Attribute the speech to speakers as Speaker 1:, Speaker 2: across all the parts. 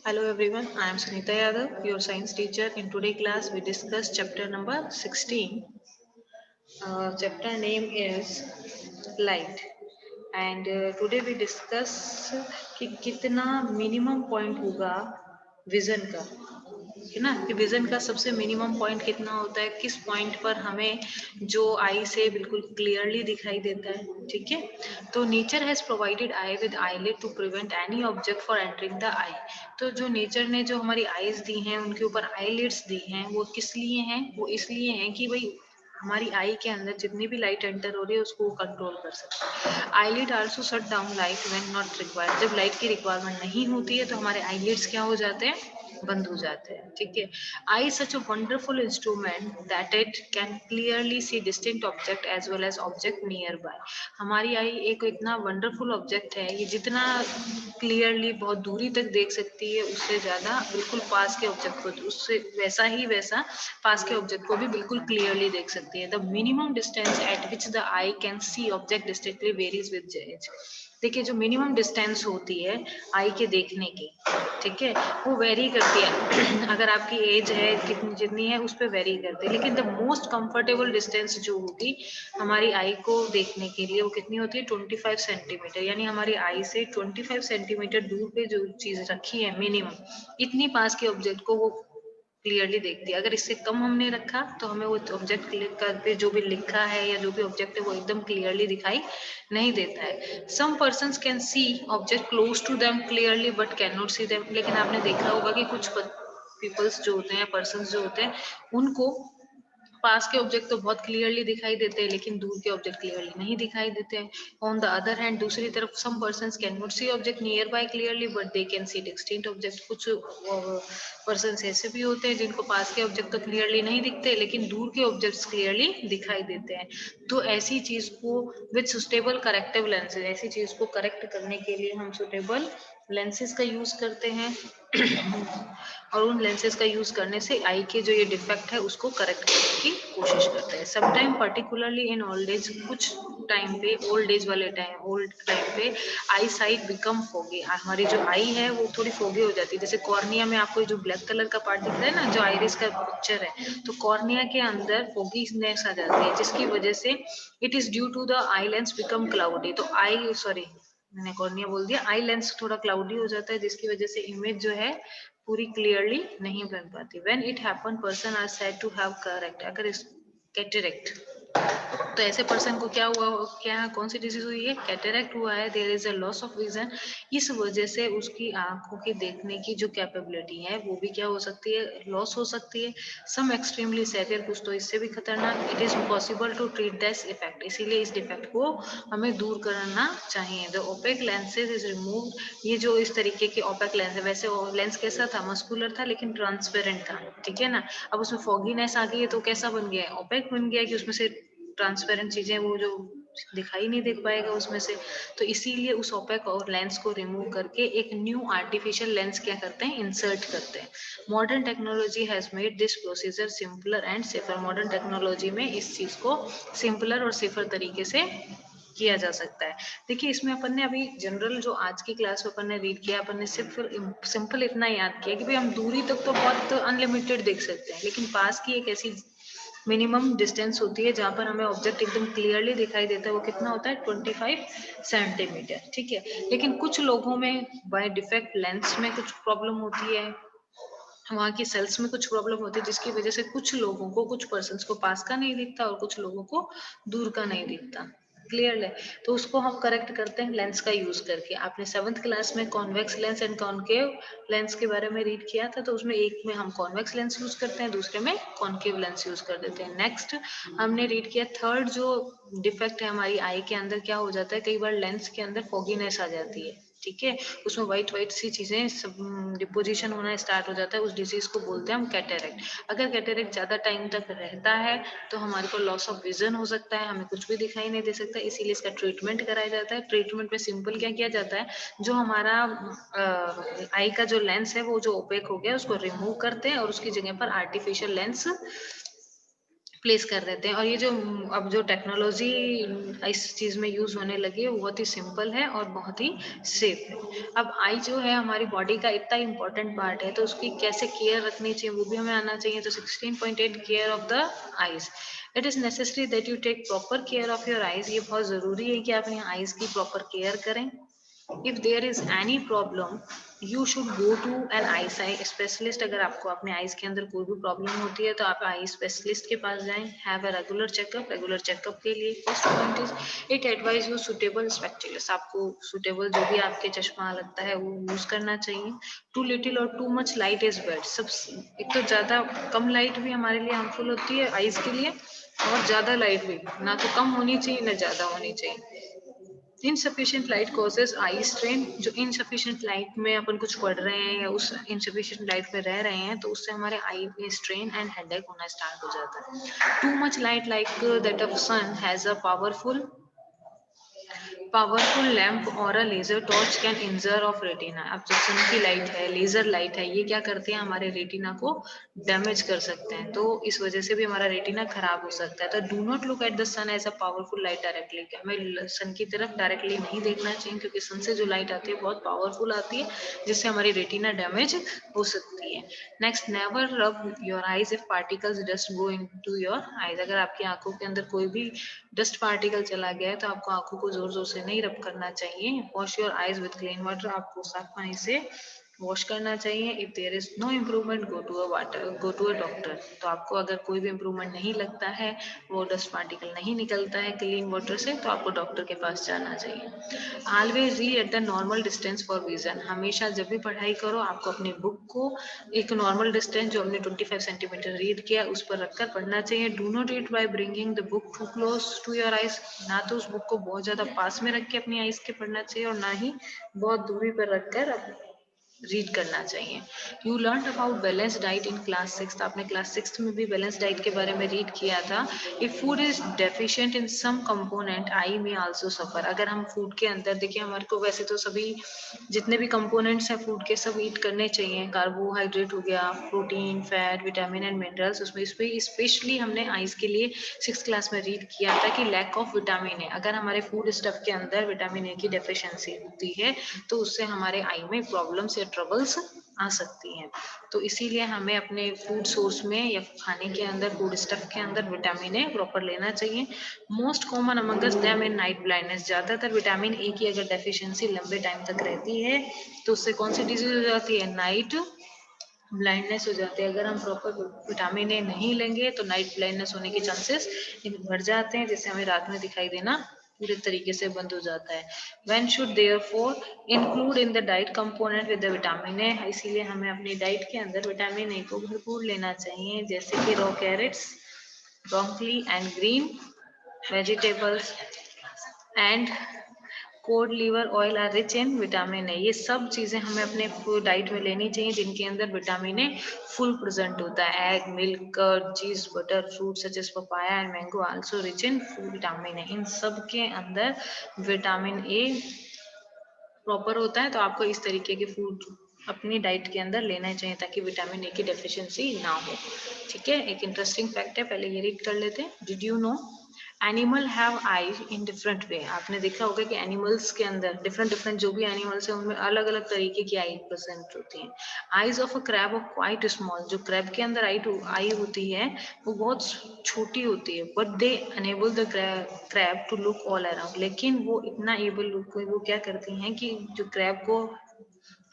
Speaker 1: Hello everyone, I am Sunita Yadav, your science teacher. In today's class, we discuss chapter number 16. Chapter name is light. And today we discuss कि कितना minimum point होगा vision का, है ना, कि vision का सबसे minimum point कितना होता है, किस पॉइंट पर हमें जो आई से बिल्कुल क्लियरली दिखाई देता है। ठीक है, तो nature has provided eye with eyelid to prevent any object for entering the eye. तो जो नेचर ने जो हमारी आईज दी हैं उनके ऊपर आईलिड्स दी हैं, वो किस लिए हैं? वो इसलिए हैं कि भाई हमारी आई के अंदर जितनी भी लाइट एंटर हो रही है उसको कंट्रोल कर सकते हैं। Eyelid also shut down light when not required. जब लाइट की रिक्वायरमेंट नहीं होती है तो हमारे आईलिड्स क्या हो जाते हैं? बंद हो जाते हैं। ठीक है, eye such a wonderful instrument that it can clearly see distinct object as well as object near by. हमारी आई एक इतना वंडरफुल ऑब्जेक्ट है, ये जितना क्लियरली बहुत दूरी तक देख सकती है उससे ज्यादा बिल्कुल पास के ऑब्जेक्ट को, उससे वैसा पास के ऑब्जेक्ट को भी बिल्कुल क्लियरली देख सकती है। The minimum distance at which the eye can see object distinctly varies with age. देखिए, जो मिनिमम डिस्टेंस होती है आई के देखने की, ठीक है, वो वेरी करती है अगर आपकी एज है कितनी जितनी है उस पर वेरी करती है, लेकिन द मोस्ट कंफर्टेबल डिस्टेंस जो होगी हमारी आई को देखने के लिए वो कितनी होती है? 25 सेंटीमीटर। यानी हमारी आई से 25 सेंटीमीटर दूर पे जो चीज रखी है मिनिमम, इतनी पास के ऑब्जेक्ट को वो क्लियरली देखती है। अगर इससे कम हमने रखा तो हमें वो ऑब्जेक्ट क्लिक कर पे जो भी लिखा है या जो भी ऑब्जेक्ट है वो एकदम क्लियरली दिखाई नहीं देता है। Some person can see object close to them clearly but can not see them. लेकिन आपने देखा होगा कि कुछ पीपल्स जो होते हैं, पर्सन जो होते हैं, उनको पास के ऑब्जेक्ट तो बहुत क्लियरली दिखाई देते हैं लेकिन दूर के ऑब्जेक्ट क्लियरली नहीं दिखाई देते हैं। ऑन द अदर हैंड, दूसरी तरफ some persons can not see object near by clearly but they can see distinct object. कुछ पर्सन्स ऐसे भी होते हैं जिनको पास के ऑब्जेक्ट तो क्लियरली नहीं दिखते लेकिन दूर के ऑब्जेक्ट्स क्लियरली दिखाई देते हैं। तो ऐसी चीज को विद सुटेबल करेक्टिव लेंसेज, ऐसी चीज को करेक्ट करने के लिए हम सुटेबल लेंसेज का यूज करते हैं और उन लेंसेज का यूज करने से आई के जो ये डिफेक्ट है उसको करेक्ट करने की कोशिश करते हैं। Sometime particularly in old age, कुछ टाइम पे ओल्ड टाइम पे आई साइट बिकम फोगी। हमारी जो आई है वो थोड़ी फोगी हो जाती है। जैसे कॉर्निया में आपको जो ब्लैक कलर का पार्ट दिख रहा है ना, जो आइरिस का पिक्चर है, तो कॉर्निया के अंदर फोगीनेस आ जाती है जिसकी वजह से it is due to the eye lens become cloudy. तो आई सॉरी, मैंने कॉर्निया बोल दिया, आई लेंस थोड़ा क्लाउडी हो जाता है जिसकी वजह से इमेज जो है पूरी क्लियरली नहीं बन पाती। When it happen person are said to have correct, अगर इस कैटेरेक्ट, तो ऐसे पर्सन को क्या हुआ, क्या कौन सी डिजीज हुई है? कैटेरेक्ट हुआ है। There is a loss of vision. इस वजह से उसकी आंखों की देखने की जो कैपेबिलिटी है वो भी क्या हो सकती है? लॉस हो सकती है। सम एक्सट्रीमली सेवियर, कुछ तो इससे भी खतरनाक। It is possible to treat this effect, इसीलिए इस डिफेक्ट को हमें दूर करना चाहिए। The opaque lenses is removed. ये जो इस तरीके के ओपेक लेंस है, वैसे लेंस कैसा था? मस्कुलर था लेकिन ट्रांसपेरेंट था, ठीक है ना। अब उसमें फॉगीनेस आ गई है तो कैसा बन गया है? ओपेक बन गया, कि उसमें से ट्रांसपेरेंट चीजें वो जो दिखाई नहीं दे पाएगा उसमें से। तो इसीलिए उस ओपेक और लेंस को रिमूव करके एक न्यू आर्टिफिशियल लेंस क्या करते हैं? इंसर्ट करते हैं। Modern technology has made this procedure simpler and safer. Modern technology में इस चीज को सिंपलर और सेफर तरीके से किया जा सकता है। देखिए, इसमें अपन ने अभी जनरल जो आज की क्लास में अपन ने रीड किया, अपन ने सिर्फ सिंपल इतना याद किया कि भाई हम दूरी तक तो बहुत अनलिमिटेड देख सकते हैं, लेकिन पास की एक ऐसी मिनिमम डिस्टेंस होती है जहां पर हमें ऑब्जेक्ट एकदम क्लियरली दिखाई देता है। वो कितना होता है? 25 सेंटीमीटर, ठीक है। लेकिन कुछ लोगों में बाय डिफेक्ट लेंस में कुछ प्रॉब्लम होती है, वहाँ की सेल्स में कुछ प्रॉब्लम होती है, जिसकी वजह से कुछ लोगों को, कुछ पर्सन को पास का नहीं दिखता और कुछ लोगों को दूर का नहीं दिखता। क्लियर है? तो उसको हम करेक्ट करते हैं लेंस का यूज करके। आपने 7th क्लास में convex lens and concave lens के बारे में रीड किया था, तो उसमें एक में हम कॉन्वेक्स लेंस यूज करते हैं, दूसरे में कॉन्केव लेंस यूज कर देते हैं। नेक्स्ट हमने रीड किया थर्ड जो डिफेक्ट है हमारी आई के अंदर, क्या हो जाता है? कई बार लेंस के अंदर फॉगीनेस आ जाती है, ठीक है, उसमें व्हाइट व्हाइट सी चीजें सब डिपोजिशन होना स्टार्ट हो जाता है। उस डिजीज को बोलते हैं हम कैटेरेक्ट। अगर कैटेरेक्ट ज्यादा टाइम तक रहता है तो हमारे को लॉस ऑफ विजन हो सकता है, हमें कुछ भी दिखाई नहीं दे सकता, इसीलिए इसका ट्रीटमेंट कराया जाता है। ट्रीटमेंट में सिंपल क्या किया जाता है, जो हमारा आई का जो लेंस है वो जो ओपेक हो गया उसको रिमूव करते हैं और उसकी जगह पर आर्टिफिशियल लेंस प्लेस कर देते हैं। और ये जो अब जो टेक्नोलॉजी इस चीज में यूज होने लगी है वो बहुत ही सिंपल है और बहुत ही सेफ है। अब आई जो है हमारी बॉडी का इतना इंपॉर्टेंट पार्ट है, तो उसकी कैसे केयर रखनी चाहिए वो भी हमें आना चाहिए। तो 16.8 care of the eyes. It is necessary that you take proper care of your eyes. ये बहुत जरूरी है कि आप अपनी आईज की प्रॉपर केयर करें। if there is any problem you should go to an eye specialist। अगर आपको अपने आईज के अंदर कोई भी प्रॉब्लम होती है तो आप आई स्पेशलिस्ट के पास जाएं। हैव अ रेगुलर चेकअप के लिए first point is it advise you suitable spectacles. आपको सुटेबल जो भी आपके चश्मा लगता है वो यूज करना चाहिए। टू लिटिल और to much light is bed. सब एक तो ज्यादा कम लाइट भी हमारे लिए हार्मफुल होती है आईज के लिए, और ज्यादा लाइट भी ना तो कम होनी चाहिए ना ज्यादा होनी चाहिए। Insufficient light causes eye strain. जो इनसफिशिएंट लाइट में अपन कुछ पढ़ रहे हैं या उस इनसफिशिएंट लाइट में रह रहे हैं तो उससे हमारे आई में स्ट्रेन एंड हेडेक होना स्टार्ट हो जाता है। Too much light like that of sun has a powerful lamp और a laser torch can injure of retina. अब जो सन की लाइट है, लेजर लाइट है, ये क्या करते हैं हमारे रेटिना को डैमेज कर सकते हैं। तो इस वजह से भी हमारा रेटिना खराब हो सकता है। तो do not look at the sun as a powerful light directly. हमें सन की तरफ डायरेक्टली नहीं देखना चाहिए क्योंकि सन से जो लाइट आती है बहुत पावरफुल आती है जिससे हमारी रेटिना डैमेज हो सकती है। Next, never rub your eyes if particles dust go into your eyes. अगर आपकी आंखों के अंदर कोई भी डस्ट पार्टिकल चला गया है तो आपको आंखों को जोर जोर से नहीं रब करना चाहिए। Wash your eyes with clean water. आपको साफ पानी से वॉश करना चाहिए। If there is no improvement go to a doctor. तो आपको अगर कोई भी इम्प्रूवमेंट नहीं लगता है, वो डस्ट पार्टिकल नहीं निकलता है क्लीन वाटर से, तो आपको डॉक्टर के पास जाना चाहिए। Always read at the normal distance for vision. हमेशा जब भी पढ़ाई करो आपको अपनी बुक को एक नॉर्मल डिस्टेंस जो हमने 25 सेंटीमीटर रीड किया उस पर रखकर पढ़ना चाहिए। Do not read by bringing the book to close to your eyes. ना तो उस बुक को बहुत ज्यादा पास में रख के अपनी आईज के पढ़ना चाहिए और ना ही बहुत दूरी पर रखकर रीड करना चाहिए। You learn about balance diet in class 6। आपने क्लास 6 में भी बैलेंस डाइट के बारे में रीड किया था। If food is deficient in some component eye may also सफर। अगर हम फूड के अंदर देखिए, हमारे को वैसे तो सभी जितने भी कंपोनेंट्स हैं फूड के सब ईट करने चाहिए। कार्बोहाइड्रेट हो गया, protein, fat, vitamin and minerals. उसमें स्पेशली हमने आइज के लिए 6 क्लास में रीड किया था कि लैक ऑफ विटामिन ए। अगर हमारे फूड स्टफ के अंदर विटामिन ए की डेफिशिएंसी होती है तो उससे हमारे आई में प्रॉब्लम्स या ट्रबल्स आ सकती हैं। तो इसीलिए हमें अपने फूड सोर्स में या खाने के अंदर, फूड स्टफ के अंदर विटामिन ए प्रॉपर लेना चाहिए। Most common Among Us them in night blindness. ज्यादातर विटामिन ए की अगर डेफिशिएंसी लंबे टाइम तक रहती है तो उससे कौन सी डिजीज हो जाती है? नाइट ब्लाइंडनेस हो जाती है। अगर हम प्रॉपर विटामिन ए नहीं लेंगे तो नाइट ब्लाइंडनेस होने के चांसेस बढ़ जाते हैं, जिससे हमें रात में दिखाई देना पूरे तरीके से बंद हो जाता है। When should therefore include in the diet component with the vitamin A. इसीलिए हमें अपनी डाइट के अंदर विटामिन ए को भरपूर लेना चाहिए, जैसे कि raw carrots, broccoli and green vegetables and cod liver oil are rich in vitamin A. ये सब चीजें हमें अपने डाइट में लेनी चाहिए जिनके अंदर विटामिन ए फुल प्रेजेंट होता है। Egg, milk, curd, cheese, butter, fruit such as papaya and mango also rich in vitamin A. इन सब के अंदर विटामिन ए प्रॉपर होता है। तो आपको इस तरीके के फूड अपनी डाइट के अंदर लेना चाहिए ताकि विटामिन ए की डेफिशिएंसी ना हो। ठीक है, एक इंटरेस्टिंग फैक्ट है, पहले ये रीड कर लेते हैं। Did you know animal have eyes in different way. आपने देखा होगा कि एनिमल्स के अंदर डिफरेंट डिफरेंट जो भी एनिमल्स हैं उनमें अलग अलग तरीके की आई प्रेजेंट होती हैं। Eyes of a crab of quite small. जो क्रैब के अंदर आई होती है वो बहुत छोटी होती है, but they enable the crab to look all around. लेकिन वो इतना एबल, वो क्या करती हैं कि जो क्रैब को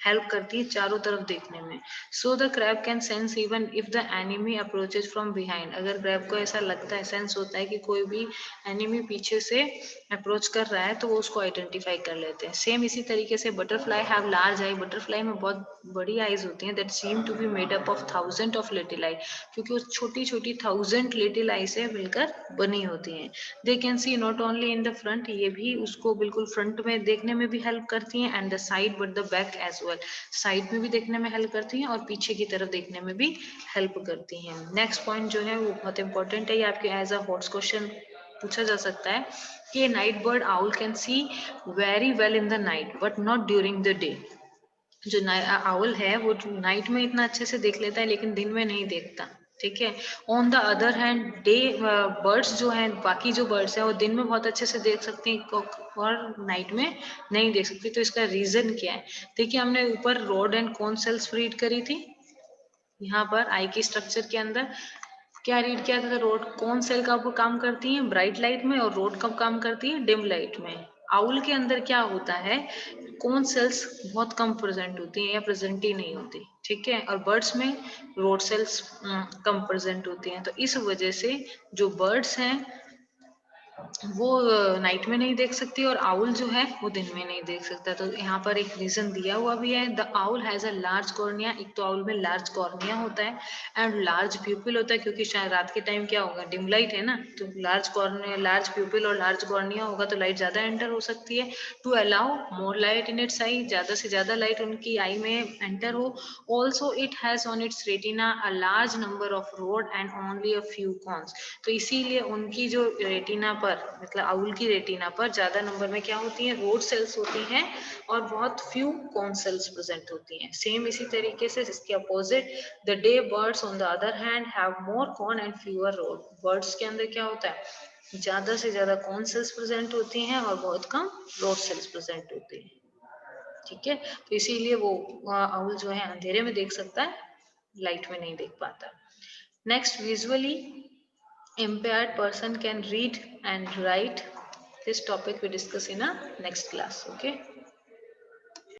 Speaker 1: हेल्प करती है चारों तरफ देखने में। So the crab can sense even if the enemy approaches from behind. अगर क्रैब को ऐसा लगता है, सेंस होता है कि कोई भी एनिमी पीछे से अप्रोच कर रहा है तो वो उसको आइडेंटिफाई कर लेते हैं। सेम इसी तरीके से butterfly have large eye. Butterfly में बहुत बड़ी आईज होती हैं that seem to be made up of thousand of little eye, क्योंकि वो छोटी छोटी 1000 लिटिल आई से मिलकर बनी होती हैं। दे can C not only in the front, ये भी उसको बिल्कुल फ्रंट में देखने में भी हेल्प करती हैं, and the side but the back as well. Side में भी देखने में हेल्प करती हैं और पीछे की तरफ देखने में भी हेल्प करती हैं। नेक्स्ट पॉइंट जो है वो बहुत इंपॉर्टेंट है, ये आपके एज अ हॉट्स क्वेश्चन पूछा जा सकता है कि night bird owl can see very well in the night but not during the day. जो आउल है वो नाइट में इतना अच्छे से देख लेता है लेकिन दिन में नहीं देखता। ठीक है। On the other hand day birds जो हैं, बाकी जो बर्ड्स हैं वो दिन में बहुत अच्छे से देख सकते हैं और नाइट में नहीं देख सकते। तो इसका रीजन क्या है? देखिए हमने ऊपर road and cone cells read करी थी। यहाँ पर आई की स्ट्रक्चर के अंदर क्या रीड किया था? रोड कौन सेल का काम करती है ब्राइट लाइट में और रोड कब काम करती है डिम लाइट में। आउल के अंदर क्या होता है? कौन सेल्स बहुत कम प्रेजेंट होती हैं या प्रेजेंट ही नहीं होती, ठीक है। और बर्ड्स में रोड सेल्स कम प्रेजेंट होती हैं। तो इस वजह से जो बर्ड्स हैं वो नाइट में नहीं देख सकती और आउल जो है वो दिन में नहीं देख सकता। तो यहाँ पर एक रीजन दिया हुआ भी है। The owl has a large cornea. एक तो आउल में लार्ज कॉर्निया होता है एंड लार्ज प्यूपिल होता है, क्योंकि शायद रात के टाइम क्या होगा डिम लाइट है ना, तो लार्ज कॉर्निया, लार्ज प्यूपिल और लार्ज कॉर्निया होगा तो लाइट ज्यादा एंटर हो सकती है। To allow more light in its eye, ज्यादा से ज्यादा लाइट उनकी आई में एंटर हो। Also it has on its retina a large number of rod and only a few cones. तो इसीलिए उनकी जो रेटिना पर, मतलब आउल की रेटिना पर ज्यादा नंबर में क्या होती है? रोड सेल्स होती हैं और बहुत फ्यू कॉन सेल्स प्रेजेंट होती हैं। सेम इसी तरीके से इसके opposite the day birds on the other hand have more cone and fewer rod. Birds के अंदर क्या होता है? ज्यादा से ज्यादा कॉन सेल्स प्रेजेंट होती हैं और बहुत कम रोड सेल्स प्रेजेंट होती हैं, ठीक है। तो इसीलिए वो आउल जो है अंधेरे में देख सकता है, लाइट में नहीं देख पाता। Next, visually impaired person can read and write. This topic we discuss in a next class. Okay.